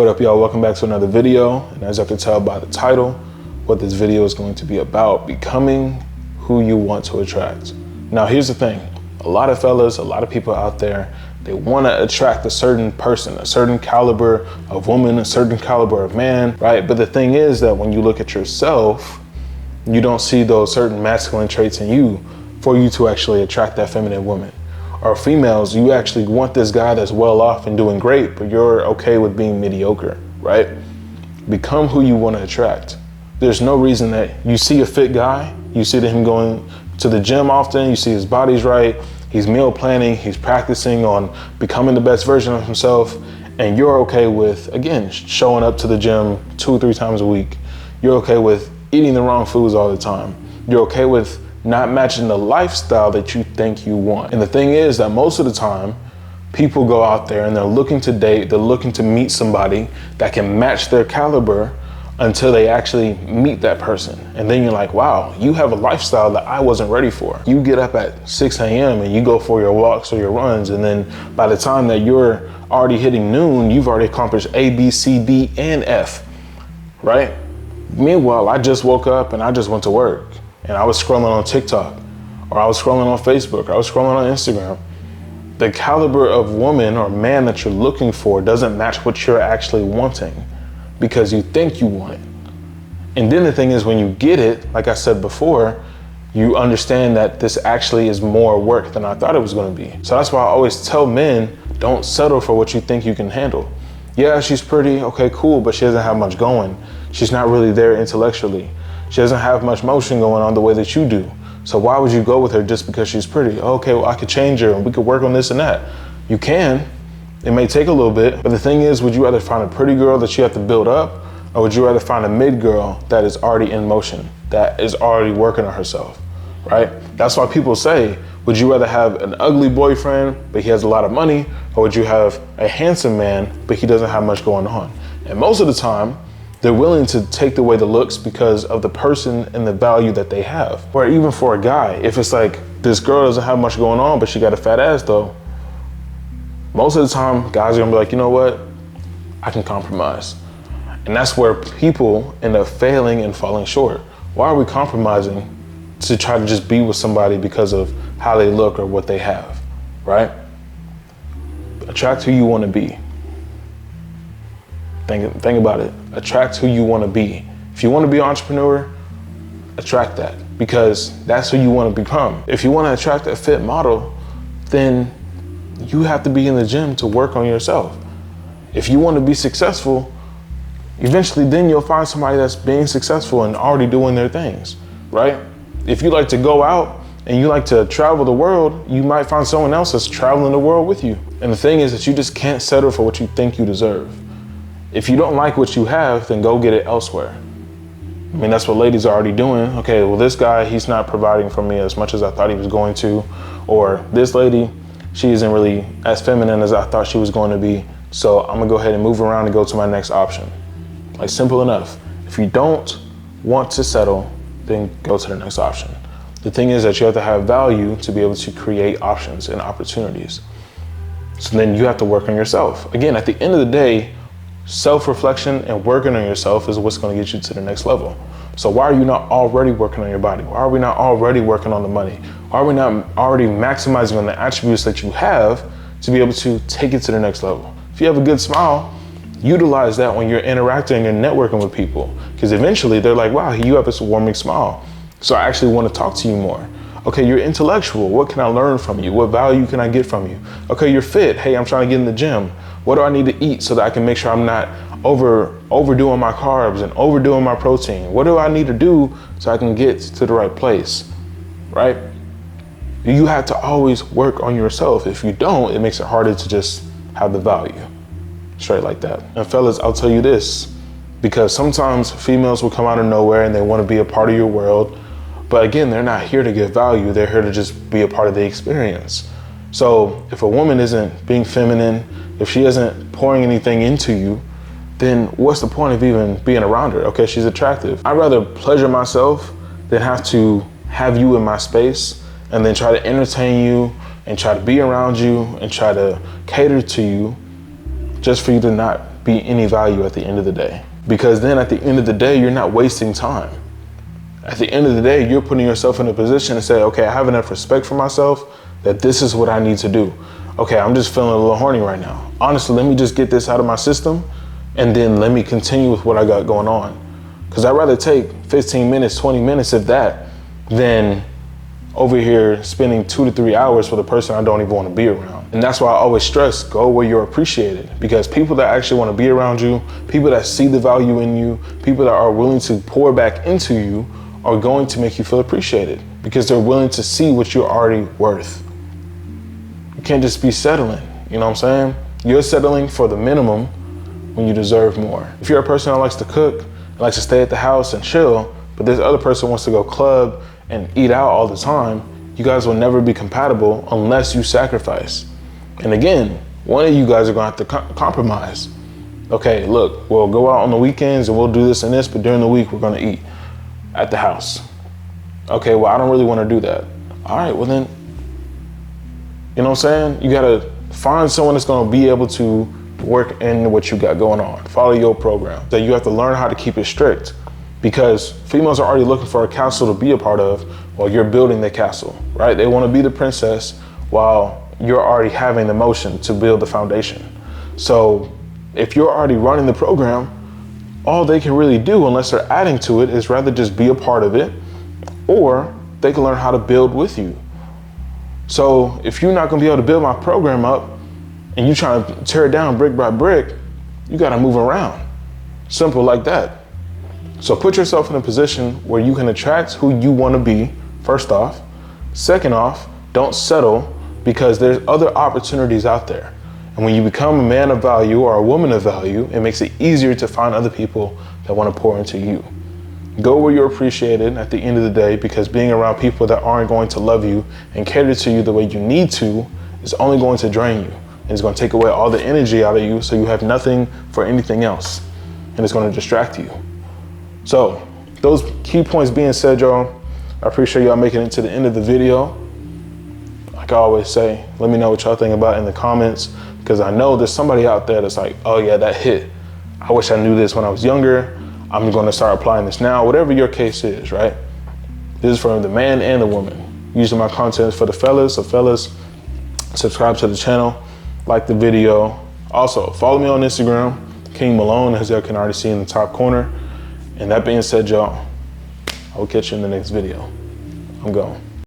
What up, y'all? Welcome back to another video. And as I can tell by the title, what this video is going to be about: becoming who you want to attract. Now, here's the thing. A lot of fellas, a lot of people out there, they want to attract a certain person, a certain caliber of woman, a certain caliber of man, right? But the thing is that when you look at yourself, you don't see those certain masculine traits in you for you to actually attract that feminine woman. Or females, you actually want this guy that's well off and doing great, but you're okay with being mediocre, right? Become who you want to attract. There's no reason that you see a fit guy, you see him going to the gym often, you see his body's right, he's meal planning, he's practicing on becoming the best version of himself, and you're okay with, again, showing up to the gym 2 or 3 times a week. You're okay with eating the wrong foods all the time. You're okay with not matching the lifestyle that you think you want. And the thing is that most of the time, people go out there and they're looking to date, they're looking to meet somebody that can match their caliber until they actually meet that person. And then you're like, wow, you have a lifestyle that I wasn't ready for. You get up at 6 a.m. and you go for your walks or your runs, and then by the time that you're already hitting noon, you've already accomplished A, B, C, D, and F, right? Meanwhile, I just woke up and I just went to work. And I was scrolling on TikTok, or I was scrolling on Facebook, or I was scrolling on Instagram. The caliber of woman or man that you're looking for doesn't match what you're actually wanting because you think you want it. And then the thing is, when you get it, like I said before, you understand that this actually is more work than I thought it was going to be. So that's why I always tell men, don't settle for what you think you can handle. Yeah, she's pretty, okay, cool, but she doesn't have much going. She's not really there intellectually. She doesn't have much motion going on the way that you do. So why would you go with her just because she's pretty? Okay, well, I could change her and we could work on this and that. You can. It may take a little bit, but the thing is, would you rather find a pretty girl that you have to build up, or would you rather find a mid girl that is already in motion, that is already working on herself, right? That's why people say, would you rather have an ugly boyfriend, but he has a lot of money, or would you have a handsome man, but he doesn't have much going on? And most of the time, they're willing to take away the looks because of the person and the value that they have. Or even for a guy, if it's like, this girl doesn't have much going on, but she got a fat ass though, most of the time, guys are gonna be like, you know what? I can compromise. And that's where people end up failing and falling short. Why are we compromising to try to just be with somebody because of how they look or what they have, right? Attract who you wanna be. Think about it. Attract who you want to be. If you want to be an entrepreneur, attract that, because that's who you want to become. If you want to attract a fit model, then you have to be in the gym to work on yourself. If you want to be successful, eventually then you'll find somebody that's being successful and already doing their things, right? If you like to go out and you like to travel the world, you might find someone else that's traveling the world with you. And the thing is that you just can't settle for what you think you deserve. If you don't like what you have, then go get it elsewhere. I mean, that's what ladies are already doing. Okay, well, this guy, he's not providing for me as much as I thought he was going to. Or this lady, she isn't really as feminine as I thought she was going to be. So I'm gonna go ahead and move around and go to my next option. Like, simple enough. If you don't want to settle, then go to the next option. The thing is that you have to have value to be able to create options and opportunities. So then you have to work on yourself. Again, at the end of the day, self-reflection and working on yourself is what's going to get you to the next level. So why are you not already working on your body? Why are we not already working on the money? Why are we not already maximizing on the attributes that you have to be able to take it to the next level? If you have a good smile, utilize that when you're interacting and networking with people, because eventually they're like, wow, you have this warming smile, so I actually want to talk to you more. Okay, you're intellectual. What can I learn from you? What value can I get from you? Okay, you're fit. Hey, I'm trying to get in the gym. What do I need to eat so that I can make sure I'm not overdoing my carbs and overdoing my protein? What do I need to do so I can get to the right place, right? You have to always work on yourself. If you don't, it makes it harder to just have the value, straight like that. And fellas, I'll tell you this, because sometimes females will come out of nowhere and they want to be a part of your world. But again, they're not here to give value. They're here to just be a part of the experience. So if a woman isn't being feminine, if she isn't pouring anything into you, then what's the point of even being around her? Okay, she's attractive. I'd rather pleasure myself than have to have you in my space and then try to entertain you and try to be around you and try to cater to you just for you to not be any value at the end of the day. Because then at the end of the day, you're not wasting time. At the end of the day, you're putting yourself in a position to say, okay, I have enough respect for myself that this is what I need to do. Okay, I'm just feeling a little horny right now. Honestly, let me just get this out of my system and then let me continue with what I got going on. Because I'd rather take 15 minutes, 20 minutes of that than over here spending 2 to 3 hours with a person I don't even want to be around. And that's why I always stress, go where you're appreciated. Because people that actually want to be around you, people that see the value in you, people that are willing to pour back into you are going to make you feel appreciated because they're willing to see what you're already worth. You can't just be settling, you know what I'm saying? You're settling for the minimum when you deserve more. If you're a person that likes to cook, and likes to stay at the house and chill, but this other person wants to go club and eat out all the time, you guys will never be compatible unless you sacrifice. And again, one of you guys are gonna have to compromise. Okay, look, we'll go out on the weekends and we'll do this and this, but during the week we're gonna eat at the house. Okay, well, I don't really wanna do that. All right, well then, you know what I'm saying? You gotta find someone that's gonna be able to work in what you got going on. Follow your program. That you have to learn how to keep it strict because females are already looking for a castle to be a part of while you're building the castle, right? They wanna be the princess while you're already having the motion to build the foundation. So if you're already running the program, all they can really do, unless they're adding to it, is rather just be a part of it, or they can learn how to build with you. So if you're not gonna be able to build my program up and you trying to tear it down brick by brick, you gotta move around. Simple like that. So put yourself in a position where you can attract who you wanna be, first off. Second off, don't settle because there's other opportunities out there. And when you become a man of value or a woman of value, it makes it easier to find other people that want to pour into you. Go where you're appreciated at the end of the day, because being around people that aren't going to love you and cater to you the way you need to is only going to drain you. And it's going to take away all the energy out of you so you have nothing for anything else. And it's going to distract you. So those key points being said, y'all, I appreciate y'all making it to the end of the video. Like I always say, let me know what y'all think about in the comments, because I know there's somebody out there that's like, oh yeah, that hit. I wish I knew this when I was younger. I'm going to start applying this now, whatever your case is, right? This is for the man and the woman. Usually my content is for the fellas, so fellas, subscribe to the channel, like the video. Also, follow me on Instagram, King Malone, as y'all can already see in the top corner. And that being said, y'all, I will catch you in the next video. I'm gone.